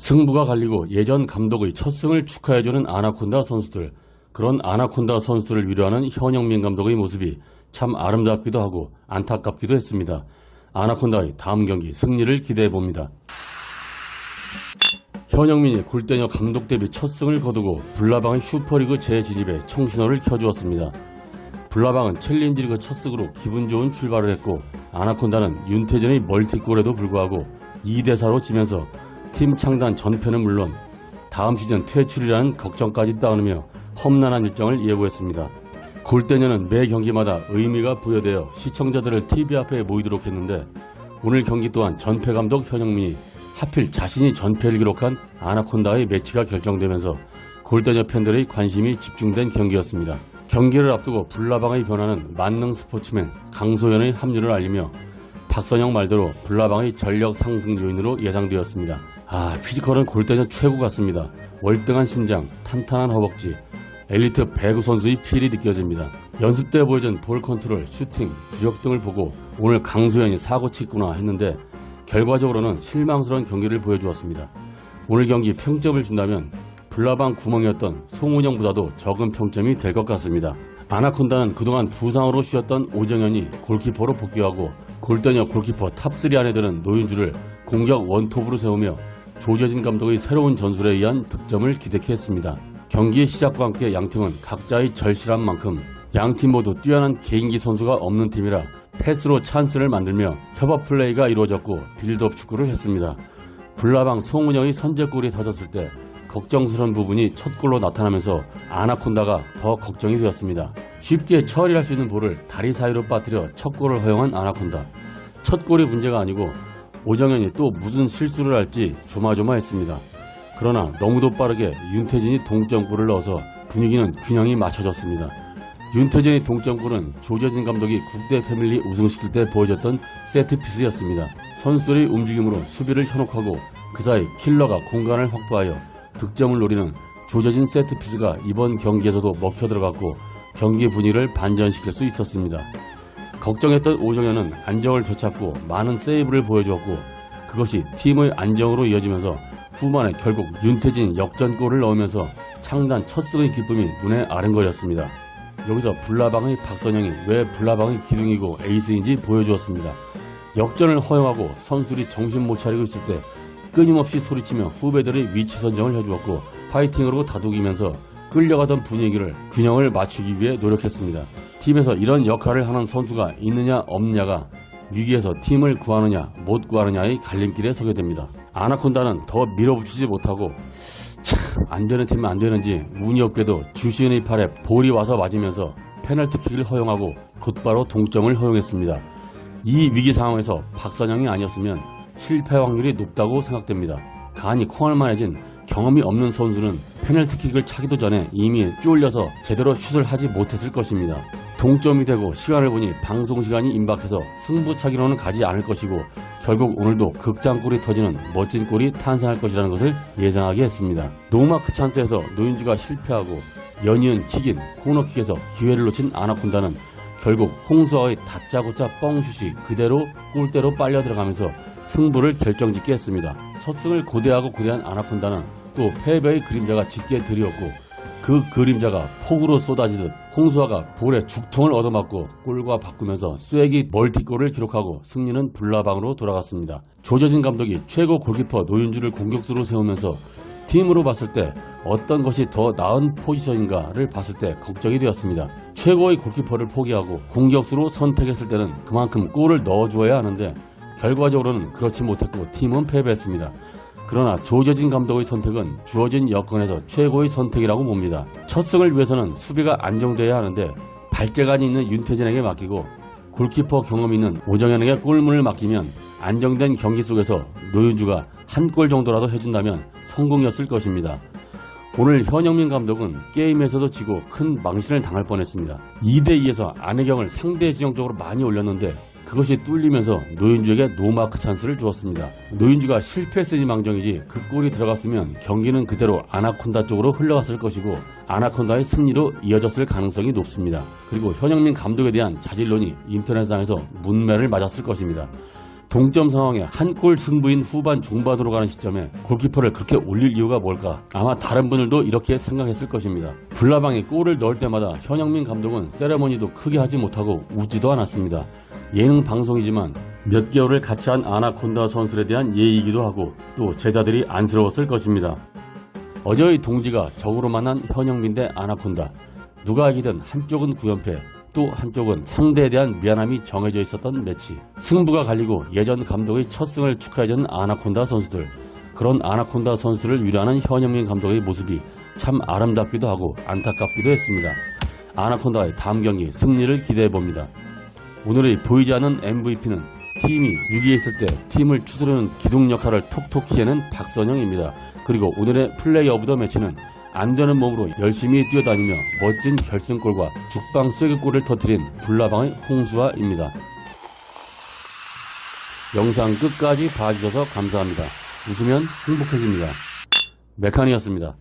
승부가 갈리고 예전 감독의 첫 승을 축하해주는 아나콘다 선수들, 그런 아나콘다 선수들을 위로하는 현영민 감독의 모습이 참 아름답기도 하고 안타깝기도 했습니다. 아나콘다의 다음 경기 승리를 기대해봅니다. 현영민이 골대녀 감독 데뷔 첫 승을 거두고 불나방의 슈퍼리그 재진입에 청신호를 켜주었습니다. 불나방은 챌린지리그 첫 승으로 기분 좋은 출발을 했고, 아나콘다는 윤태진의 멀티골에도 불구하고 2대4로 지면서 팀 창단 전패는 물론 다음 시즌 퇴출이라는 걱정까지 따르며 험난한 일정을 예고했습니다. 골대녀는 매 경기마다 의미가 부여되어 시청자들을 TV 앞에 모이도록 했는데, 오늘 경기 또한 전패 감독 현영민이 하필 자신이 전패를 기록한 아나콘다의 매치가 결정되면서 골대녀 팬들의 관심이 집중된 경기였습니다. 경기를 앞두고 불나방의 변화는 만능 스포츠맨 강소연의 합류를 알리며 박선영 말대로 불나방의 전력 상승 요인으로 예상되었습니다. 피지컬은 골대녀 최고 같습니다. 월등한 신장, 탄탄한 허벅지, 엘리트 배구 선수의 필이 느껴집니다. 연습 때 보여준 볼 컨트롤, 슈팅, 주력 등을 보고 오늘 강소연이 사고치구나 했는데 결과적으로는 실망스러운 경기를 보여주었습니다. 오늘 경기 평점을 준다면 불나방 구멍이었던 송은영보다도 적은 평점이 될 것 같습니다. 아나콘다는 그동안 부상으로 쉬었던 오정현이 골키퍼로 복귀하고 골대녀 골키퍼 탑3 안에 드는 노윤주를 공격 원톱으로 세우며 조재진 감독의 새로운 전술에 의한 득점을 기대케 했습니다. 경기의 시작과 함께 양팀은 각자의 절실한 만큼 양팀 모두 뛰어난 개인기 선수가 없는 팀이라 패스로 찬스를 만들며 협업 플레이가 이루어졌고 빌드업 축구를 했습니다. 불나방 송은영의 선제골이 터졌을 때 걱정스러운 부분이 첫 골로 나타나면서 아나콘다가 더 걱정이 되었습니다. 쉽게 처리할 수 있는 볼을 다리 사이로 빠뜨려 첫 골을 허용한 아나콘다. 첫 골이 문제가 아니고 오정현이 또 무슨 실수를 할지 조마조마했습니다. 그러나 너무도 빠르게 윤태진이 동점골을 넣어서 분위기는 균형이 맞춰졌습니다. 윤태진의 동점골은 조재진 감독이 국대 패밀리 우승시킬 때 보여줬던 세트피스였습니다. 선수들의 움직임으로 수비를 현혹하고 그 사이 킬러가 공간을 확보하여 득점을 노리는 조재진 세트피스가 이번 경기에서도 먹혀들어갔고 경기 분위기를 반전시킬 수 있었습니다. 걱정했던 오정현은 안정을 되찾고 많은 세이브를 보여주었고 그것이 팀의 안정으로 이어지면서 후반에 결국 윤태진 역전골을 넣으면서 창단 첫 승의 기쁨이 눈에 아른거렸습니다. 여기서 불나방의 박선영이 왜 불나방의 기둥이고 에이스인지 보여주었습니다. 역전을 허용하고 선수들이 정신 못 차리고 있을 때 끊임없이 소리치며 후배들의 위치 선정을 해주었고 파이팅으로 다독이면서 끌려가던 분위기를 균형을 맞추기 위해 노력했습니다. 팀에서 이런 역할을 하는 선수가 있느냐 없느냐가 위기에서 팀을 구하느냐 못 구하느냐의 갈림길에 서게 됩니다. 아나콘다는 더 밀어붙이지 못하고 참 안되는 팀은 안되는지 운이 없게도 주시은의 팔에 볼이 와서 맞으면서 페널티킥을 허용하고 곧바로 동점을 허용했습니다. 이 위기 상황에서 박선영이 아니었으면 실패 확률이 높다고 생각됩니다. 간이 콩알만해진 경험이 없는 선수는 페널티킥을 차기도 전에 이미 쫄려서 제대로 슛을 하지 못했을 것입니다. 동점이 되고 시간을 보니 방송시간이 임박해서 승부차기로는 가지 않을 것이고 결국 오늘도 극장골이 터지는 멋진 골이 탄생할 것이라는 것을 예상하게 했습니다. 노마크 찬스에서 노윤주가 실패하고 연이은 킥인 코너킥에서 기회를 놓친 아나콘다는 결국 홍수아의 다짜고짜 뻥슛이 그대로 골대로 빨려 들어가면서 승부를 결정짓게 했습니다. 첫 승을 고대하고 고대한 아나콘다는 또 패배의 그림자가 짙게 드리웠고 그 그림자가 폭우로 쏟아지듯 홍수아가 볼에 죽통을 얻어맞고 골과 바꾸면서 쐐기 멀티골을 기록하고 승리는 불나방으로 돌아갔습니다. 조재진 감독이 최고 골키퍼 노윤주를 공격수로 세우면서 팀으로 봤을 때 어떤 것이 더 나은 포지션인가를 봤을 때 걱정이 되었습니다. 최고의 골키퍼를 포기하고 공격수로 선택했을 때는 그만큼 골을 넣어주어야 하는데 결과적으로는 그렇지 못했고 팀은 패배했습니다. 그러나 조재진 감독의 선택은 주어진 여건에서 최고의 선택이라고 봅니다. 첫 승을 위해서는 수비가 안정돼야 하는데 발재간이 있는 윤태진에게 맡기고 골키퍼 경험이 있는 오정현에게 골문을 맡기면 안정된 경기 속에서 노윤주가 한 골 정도라도 해준다면 성공이었을 것입니다. 오늘 현영민 감독은 게임에서도 지고 큰 망신을 당할 뻔했습니다. 2대2에서 안혜경을 상대 지형 쪽으로 많이 올렸는데 그것이 뚫리면서 노윤주에게 노마크 찬스를 주었습니다. 노윤주가 실패했으니 망정이지 그 골이 들어갔으면 경기는 그대로 아나콘다 쪽으로 흘러갔을 것이고 아나콘다의 승리로 이어졌을 가능성이 높습니다. 그리고 현영민 감독에 대한 자질론이 인터넷상에서 문매를 맞았을 것입니다. 동점 상황에 한 골 승부인 후반 중반으로 가는 시점에 골키퍼를 그렇게 올릴 이유가 뭘까? 아마 다른 분들도 이렇게 생각했을 것입니다. 불나방이 골을 넣을 때마다 현영민 감독은 세레머니도 크게 하지 못하고 웃지도 않았습니다. 예능 방송이지만 몇 개월을 같이 한 아나콘다 선수에 대한 예의이기도 하고 또 제자들이 안쓰러웠을 것입니다. 어제의 동지가 적으로 만난 현영민 대 아나콘다. 누가 이기든 한쪽은 9연패, 또 한쪽은 상대에 대한 미안함이 정해져 있었던 매치. 승부가 갈리고 예전 감독의 첫 승을 축하해주는 아나콘다 선수들. 그런 아나콘다 선수를 위로하는 현영민 감독의 모습이 참 아름답기도 하고 안타깝기도 했습니다. 아나콘다의 다음 경기 승리를 기대해봅니다. 오늘의 보이지 않는 MVP는 팀이 위기에 있을 때 팀을 추스르는 기둥 역할을 톡톡히 해낸 박선영입니다. 그리고 오늘의 플레이 오브 더 매치는 안되는 몸으로 열심히 뛰어다니며 멋진 결승골과 죽방 쐐기골을 터뜨린 불나방의 홍수아입니다. 영상 끝까지 봐주셔서 감사합니다. 웃으면 행복해집니다. 메칸이었습니다.